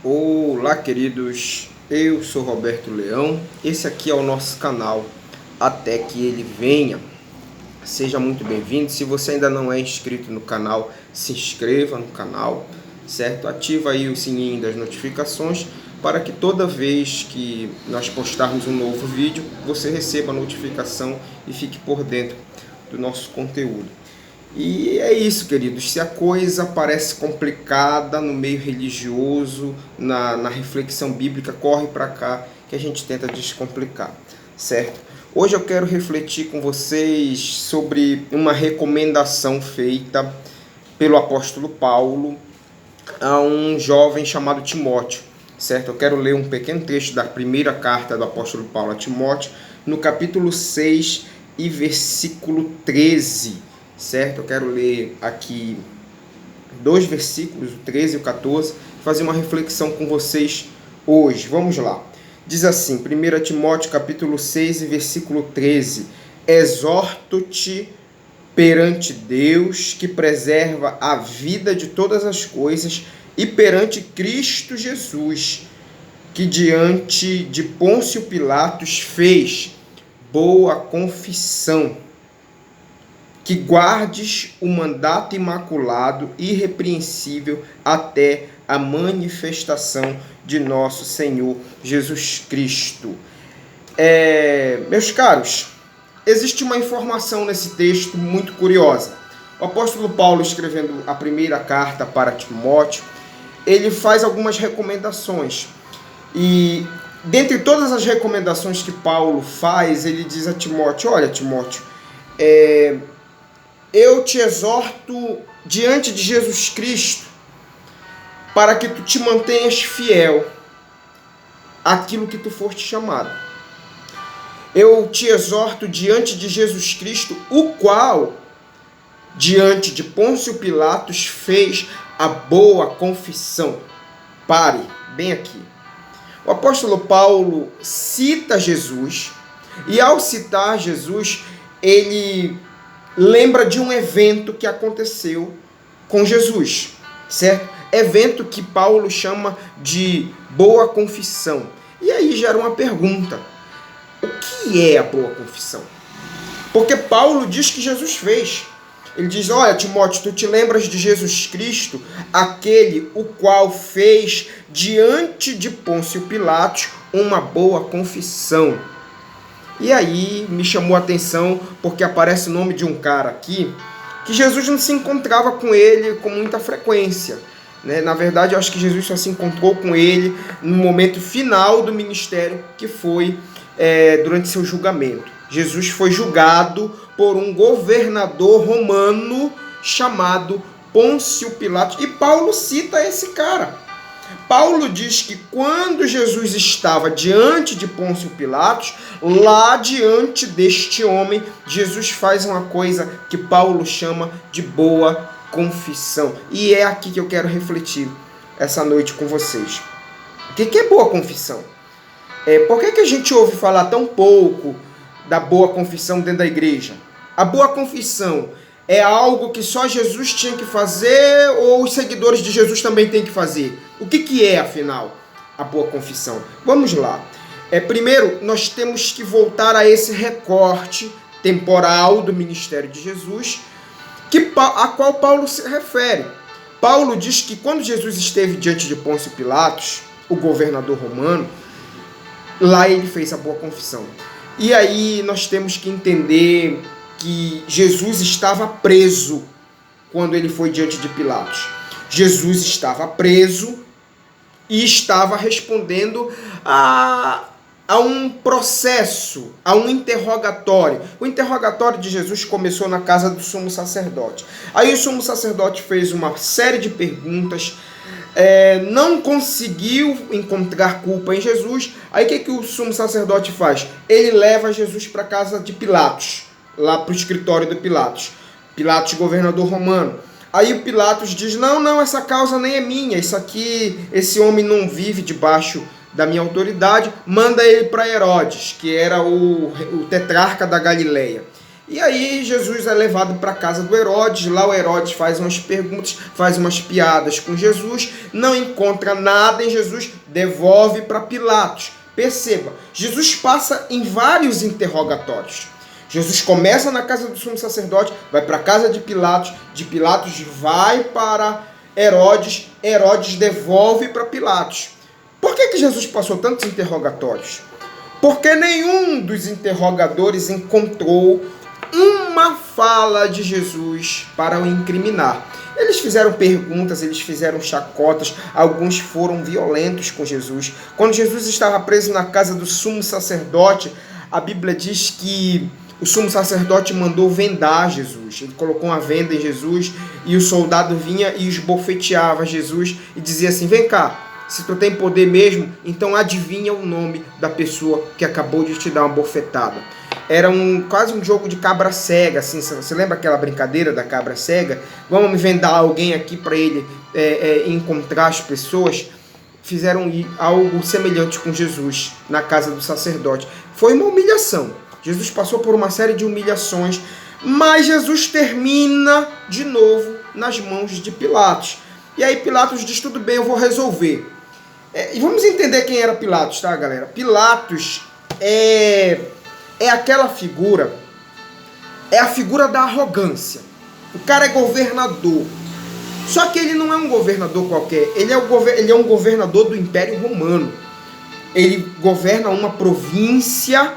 Olá, queridos, eu sou Roberto Leão, esse aqui é o nosso canal Até Que Ele Venha. Seja muito bem-vindo. Se você ainda não é inscrito no canal, se inscreva no canal, certo? Ativa aí o sininho das notificações para que toda vez que nós postarmos um novo vídeo, você receba a notificação e fique por dentro do nosso conteúdo. E é isso, queridos. Se a coisa parece complicada no meio religioso, na reflexão bíblica, corre para cá que a gente tenta descomplicar, certo? Hoje eu quero refletir com vocês sobre uma recomendação feita pelo apóstolo Paulo a um jovem chamado Timóteo, certo? Eu quero ler um pequeno trecho da primeira carta do apóstolo Paulo a Timóteo, no capítulo 6 e versículo 13. Certo? Eu quero ler aqui dois versículos, o 13 e o 14, fazer uma reflexão com vocês hoje. Vamos lá. Diz assim, 1 Timóteo capítulo 6 e versículo 13: Exorto-te perante Deus, que preserva a vida de todas as coisas, e perante Cristo Jesus, que diante de Pôncio Pilatos fez boa confissão, que guardes o mandato imaculado e irrepreensível até a manifestação de nosso Senhor Jesus Cristo. Meus caros, existe uma informação nesse texto muito curiosa. O apóstolo Paulo, escrevendo a primeira carta para Timóteo, ele faz algumas recomendações. E dentre todas as recomendações que Paulo faz, ele diz a Timóteo: olha, Timóteo, eu te exorto diante de Jesus Cristo para que tu te mantenhas fiel àquilo que tu foste chamado. Eu te exorto diante de Jesus Cristo, o qual, diante de Pôncio Pilatos, fez a boa confissão. Pare, bem aqui. O apóstolo Paulo cita Jesus, e ao citar Jesus, ele lembra de um evento que aconteceu com Jesus, certo? Evento que Paulo chama de boa confissão. E aí gera uma pergunta: o que é a boa confissão? Porque Paulo diz que Jesus fez. Ele diz: olha, Timóteo, tu te lembras de Jesus Cristo, aquele o qual fez diante de Pôncio Pilatos uma boa confissão. E aí me chamou a atenção porque aparece o nome de um cara aqui que Jesus não se encontrava com ele com muita frequência, né? Na verdade, eu acho que Jesus só se encontrou com ele no momento final do ministério, que foi durante seu julgamento. Jesus foi julgado por um governador romano chamado Pôncio Pilatos. E Paulo cita esse cara. Paulo diz que quando Jesus estava diante de Pôncio Pilatos, lá diante deste homem, Jesus faz uma coisa que Paulo chama de boa confissão. E é aqui que eu quero refletir essa noite com vocês. O que é boa confissão? Por que a gente ouve falar tão pouco da boa confissão dentro da igreja? A boa confissão é algo que só Jesus tinha que fazer ou os seguidores de Jesus também têm que fazer? O que é, afinal, a boa confissão? Vamos lá. Primeiro, nós temos que voltar a esse recorte temporal do ministério de Jesus, a qual Paulo se refere. Paulo diz que quando Jesus esteve diante de Pôncio Pilatos, o governador romano, lá ele fez a boa confissão. E aí nós temos que entender que Jesus estava preso quando ele foi diante de Pilatos. Jesus estava preso e estava respondendo a um processo, a um interrogatório. O interrogatório de Jesus começou na casa do sumo sacerdote. Aí o sumo sacerdote fez uma série de perguntas, não conseguiu encontrar culpa em Jesus. Aí o que o sumo sacerdote faz? Ele leva Jesus para a casa de Pilatos, lá para o escritório do Pilatos. Pilatos, governador romano. Aí o Pilatos diz: não, essa causa nem é minha, esse homem não vive debaixo da minha autoridade, manda ele para Herodes, que era o tetrarca da Galileia. E aí Jesus é levado para a casa do Herodes, lá o Herodes faz umas perguntas, faz umas piadas com Jesus, não encontra nada em Jesus, devolve para Pilatos. Perceba, Jesus passa em vários interrogatórios. Jesus começa na casa do sumo sacerdote, vai para a casa de Pilatos vai para Herodes, Herodes devolve para Pilatos. Por que Jesus passou tantos interrogatórios? Porque nenhum dos interrogadores encontrou uma fala de Jesus para o incriminar. Eles fizeram perguntas, eles fizeram chacotas, alguns foram violentos com Jesus. Quando Jesus estava preso na casa do sumo sacerdote, a Bíblia diz que o sumo sacerdote mandou vendar Jesus. Ele colocou uma venda em Jesus e o soldado vinha e esbofeteava Jesus e dizia assim: vem cá, se tu tem poder mesmo, então adivinha o nome da pessoa que acabou de te dar uma bofetada. Era quase um jogo de cabra cega, assim. Você lembra aquela brincadeira da cabra cega? Vamos me vendar alguém aqui para ele encontrar as pessoas. Fizeram algo semelhante com Jesus na casa do sacerdote. Foi uma humilhação. Jesus passou por uma série de humilhações, mas Jesus termina de novo nas mãos de Pilatos. E aí Pilatos diz: tudo bem, eu vou resolver. E vamos entender quem era Pilatos, tá, galera? Pilatos é aquela figura, é a figura da arrogância. O cara é governador. Só que ele não é um governador qualquer, ele é um governador do Império Romano. Ele governa uma província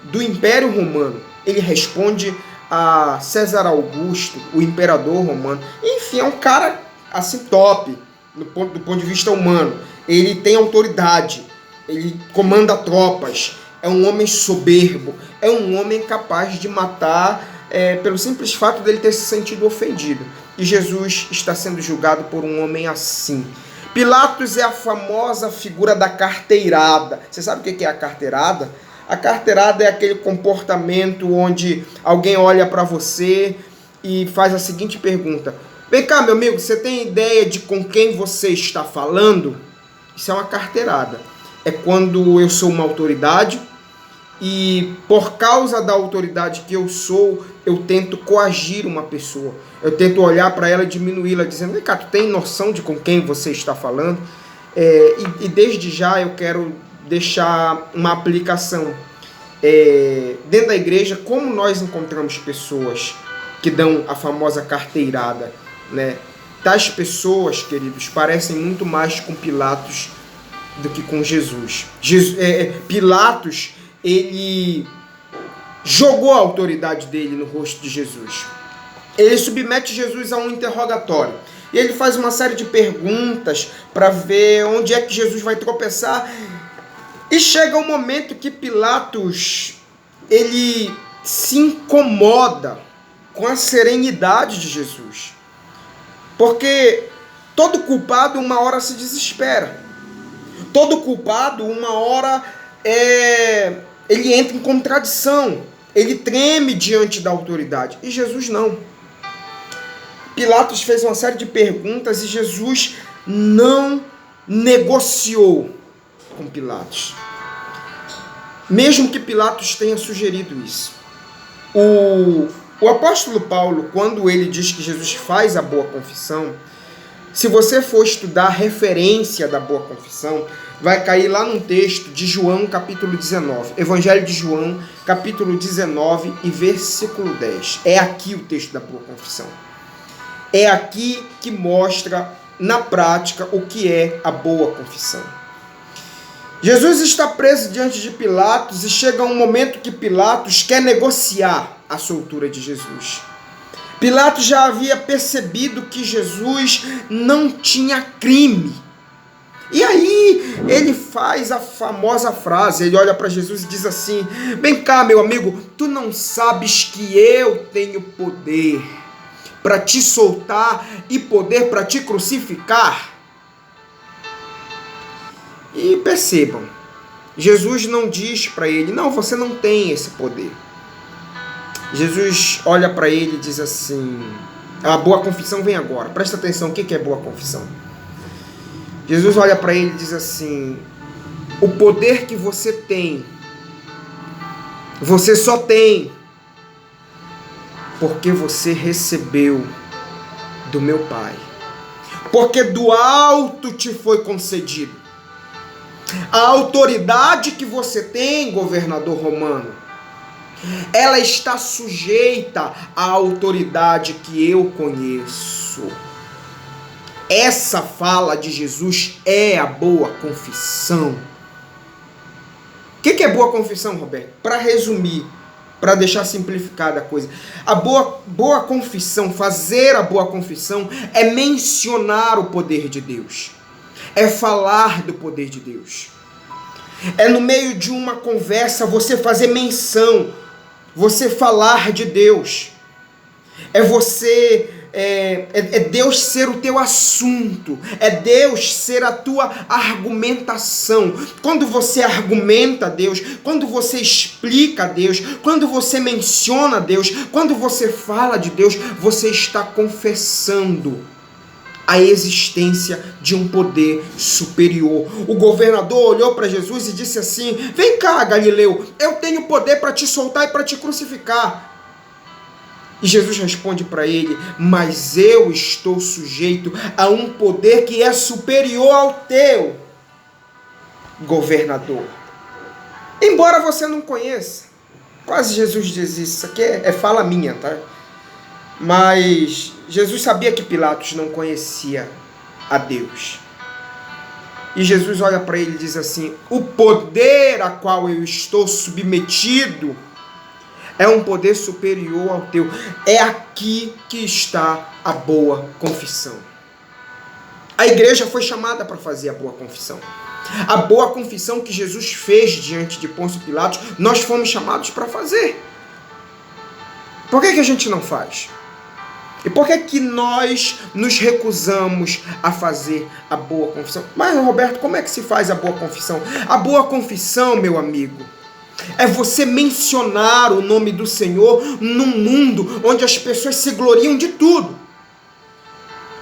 do Império Romano. Ele responde a César Augusto, o imperador romano. Enfim, é um cara assim top do ponto de vista humano. Ele tem autoridade, ele comanda tropas, é um homem soberbo, é um homem capaz de matar pelo simples fato dele ter se sentido ofendido. E Jesus está sendo julgado por um homem assim. Pilatos é a famosa figura da carteirada. Você sabe o que é a carteirada? A carteirada é aquele comportamento onde alguém olha para você e faz a seguinte pergunta: vem cá, meu amigo, você tem ideia de com quem você está falando? Isso é uma carteirada. É quando eu sou uma autoridade e por causa da autoridade que eu sou, eu tento coagir uma pessoa. Eu tento olhar para ela e diminuí-la, dizendo: vem cá, tu tem noção de com quem você está falando? E desde já eu quero deixar uma aplicação dentro da igreja. Como nós encontramos pessoas que dão a famosa carteirada, né? Tais pessoas, queridos, parecem muito mais com Pilatos do que com Jesus. Pilatos, ele jogou a autoridade dele no rosto de Jesus. Ele submete Jesus a um interrogatório. E ele faz uma série de perguntas para ver onde é que Jesus vai tropeçar. E chega um momento que Pilatos, ele se incomoda com a serenidade de Jesus. Porque todo culpado uma hora se desespera. Todo culpado uma hora ele entra em contradição. Ele treme diante da autoridade. E Jesus não. Pilatos fez uma série de perguntas e Jesus não negociou com Pilatos. Mesmo que Pilatos tenha sugerido isso. O apóstolo Paulo, quando ele diz que Jesus faz a boa confissão, se você for estudar a referência da boa confissão, vai cair lá num texto de João, capítulo 19. Evangelho de João, capítulo 19 e versículo 10. É aqui o texto da boa confissão. É aqui que mostra, na prática, o que é a boa confissão. Jesus está preso diante de Pilatos e chega um momento que Pilatos quer negociar a soltura de Jesus. Pilatos já havia percebido que Jesus não tinha crime. E aí ele faz a famosa frase, ele olha para Jesus e diz assim: vem cá, meu amigo, tu não sabes que eu tenho poder para te soltar e poder para te crucificar? E percebam, Jesus não diz para ele: não, você não tem esse poder. Jesus olha para ele e diz assim: a boa confissão vem agora, presta atenção, o que é boa confissão? Jesus olha para ele e diz assim: o poder que você tem, você só tem Porque você recebeu do meu Pai. Porque do alto te foi concedido. A autoridade que você tem, governador romano, ela está sujeita à autoridade que eu conheço. Essa fala de Jesus é a boa confissão. O que é boa confissão, Roberto? Para resumir, para deixar simplificada a coisa, a boa confissão, fazer a boa confissão, é mencionar o poder de Deus, é falar do poder de Deus, é no meio de uma conversa você fazer menção, você falar de Deus, é você... É Deus ser o teu assunto, é Deus ser a tua argumentação. Quando você argumenta a Deus, quando você explica a Deus, quando você menciona a Deus, quando você fala de Deus, você está confessando a existência de um poder superior. O governador olhou para Jesus e disse assim: vem cá, Galileu, eu tenho poder para te soltar e para te crucificar. E Jesus responde para ele: mas eu estou sujeito a um poder que é superior ao teu, governador. Embora você não conheça. Quase Jesus diz isso aqui é fala minha, tá? Mas Jesus sabia que Pilatos não conhecia a Deus. E Jesus olha para ele e diz assim: o poder a qual eu estou submetido é um poder superior ao teu. É aqui que está a boa confissão. A igreja foi chamada para fazer a boa confissão. A boa confissão que Jesus fez diante de Pôncio Pilatos, nós fomos chamados para fazer. Por que a gente não faz? E por que nós nos recusamos a fazer a boa confissão? Mas, Roberto, como é que se faz a boa confissão? A boa confissão, meu amigo, é você mencionar o nome do Senhor num mundo onde as pessoas se gloriam de tudo.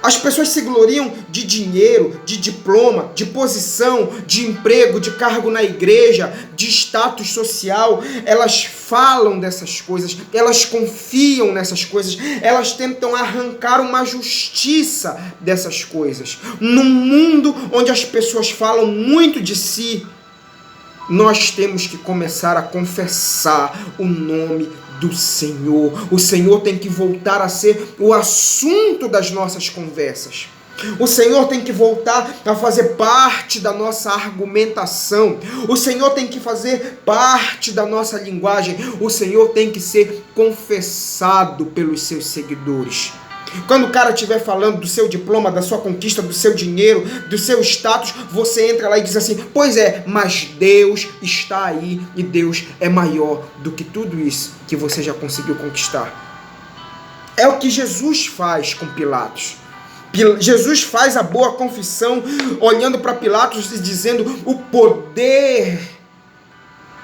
As pessoas se gloriam de dinheiro, de diploma, de posição, de emprego, de cargo na igreja, de status social. Elas falam dessas coisas, elas confiam nessas coisas, elas tentam arrancar uma justiça dessas coisas. Num mundo onde as pessoas falam muito de si, nós temos que começar a confessar o nome do Senhor. O Senhor tem que voltar a ser o assunto das nossas conversas. O Senhor tem que voltar a fazer parte da nossa argumentação. O Senhor tem que fazer parte da nossa linguagem. O Senhor tem que ser confessado pelos seus seguidores. Quando o cara estiver falando do seu diploma, da sua conquista, do seu dinheiro, do seu status, você entra lá e diz assim: pois é, mas Deus está aí e Deus é maior do que tudo isso que você já conseguiu conquistar. É o que Jesus faz com Pilatos. Jesus faz a boa confissão olhando para Pilatos e dizendo: o poder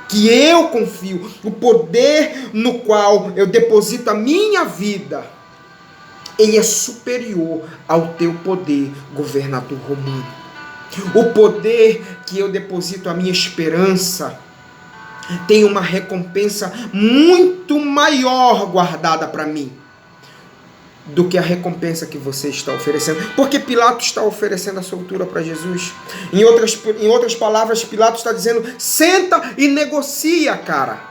que eu confio, o poder no qual eu deposito a minha vida, ele é superior ao teu poder, governador romano. O poder que eu deposito a minha esperança tem uma recompensa muito maior guardada para mim do que a recompensa que você está oferecendo. Porque Pilatos está oferecendo a soltura para Jesus. Em outras palavras, Pilatos está dizendo: senta e negocia, cara.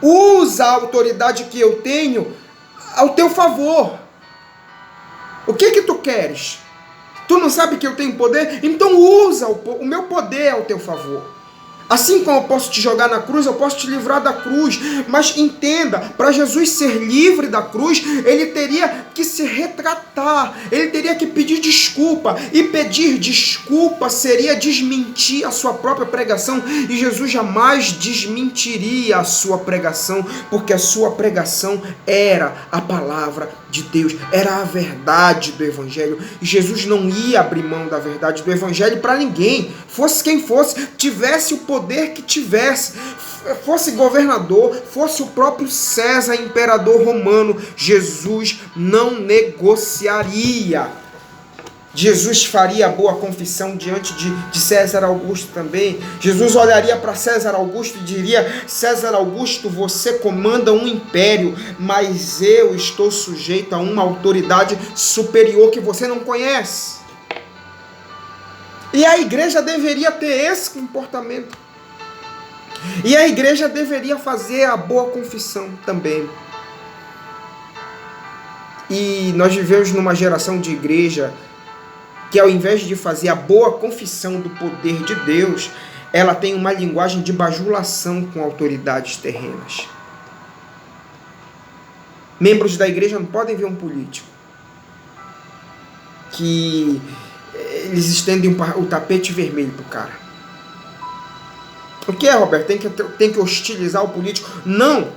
Usa a autoridade que eu tenho ao teu favor. O que tu queres? Tu não sabe que eu tenho poder? Então usa o meu poder ao teu favor. Assim como eu posso te jogar na cruz, eu posso te livrar da cruz. Mas entenda, para Jesus ser livre da cruz, ele teria que se retratar, ele teria que pedir desculpa. E pedir desculpa seria desmentir a sua própria pregação. E Jesus jamais desmentiria a sua pregação, porque a sua pregação era a palavra de Deus, era a verdade do Evangelho. E Jesus não ia abrir mão da verdade do Evangelho para ninguém. Fosse quem fosse, tivesse o poder que tivesse, fosse governador, fosse o próprio César, imperador romano, Jesus não negociaria. Jesus faria a boa confissão diante de César Augusto também. Jesus olharia para César Augusto e diria: César Augusto, você comanda um império, mas eu estou sujeito a uma autoridade superior que você não conhece. E a igreja deveria ter esse comportamento. E a igreja deveria fazer a boa confissão também. E nós vivemos numa geração de igreja que, ao invés de fazer a boa confissão do poder de Deus, ela tem uma linguagem de bajulação com autoridades terrenas. Membros da igreja não podem ver um político que eles estendem o tapete vermelho pro cara. O que é, Roberto? Tem que hostilizar o político? Não!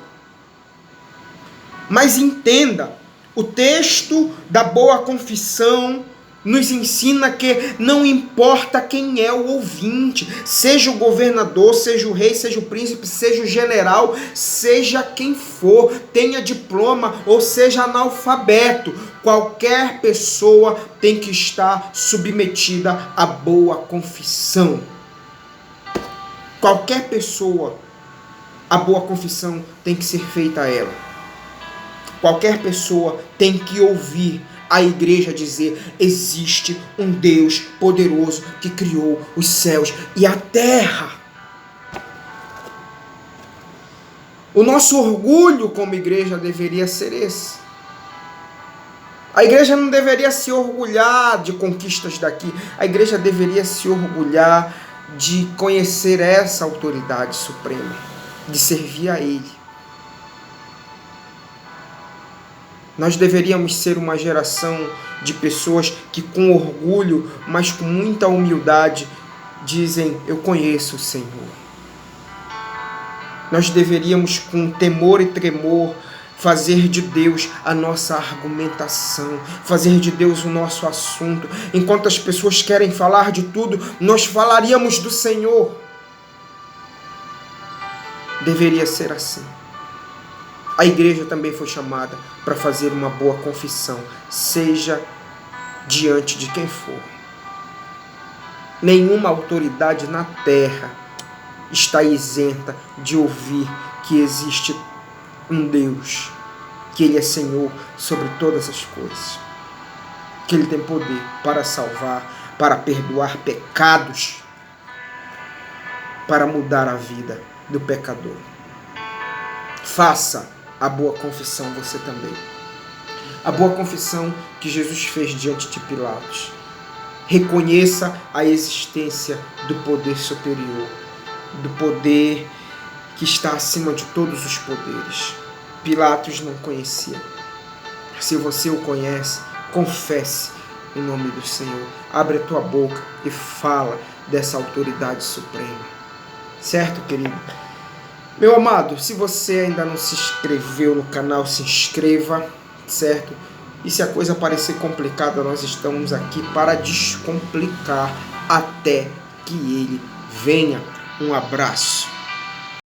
Mas entenda, o texto da boa confissão nos ensina que não importa quem é o ouvinte, seja o governador, seja o rei, seja o príncipe, seja o general, seja quem for, tenha diploma ou seja analfabeto, qualquer pessoa tem que estar submetida à boa confissão. Qualquer pessoa, a boa confissão tem que ser feita a ela. Qualquer pessoa tem que ouvir a igreja dizer: existe um Deus poderoso que criou os céus e a terra. O nosso orgulho como igreja deveria ser esse. A igreja não deveria se orgulhar de conquistas daqui. A igreja deveria se orgulhar de conhecer essa autoridade suprema, de servir a Ele. Nós deveríamos ser uma geração de pessoas que com orgulho, mas com muita humildade, dizem: eu conheço o Senhor. Nós deveríamos, com temor e tremor, fazer de Deus a nossa argumentação, fazer de Deus o nosso assunto. Enquanto as pessoas querem falar de tudo, nós falaríamos do Senhor. Deveria ser assim. A igreja também foi chamada para fazer uma boa confissão, seja diante de quem for. Nenhuma autoridade na terra está isenta de ouvir que existe um Deus, que Ele é Senhor sobre todas as coisas, que Ele tem poder para salvar, para perdoar pecados, para mudar a vida do pecador. Faça a boa confissão você também. A boa confissão que Jesus fez diante de Pilatos. Reconheça a existência do poder superior, do poder que está acima de todos os poderes. Pilatos não conhecia. Se você o conhece, confesse em nome do Senhor. Abre a tua boca e fala dessa autoridade suprema. Certo, querido? Meu amado, se você ainda não se inscreveu no canal, se inscreva, certo? E se a coisa parecer complicada, nós estamos aqui para descomplicar até que ele venha. Um abraço.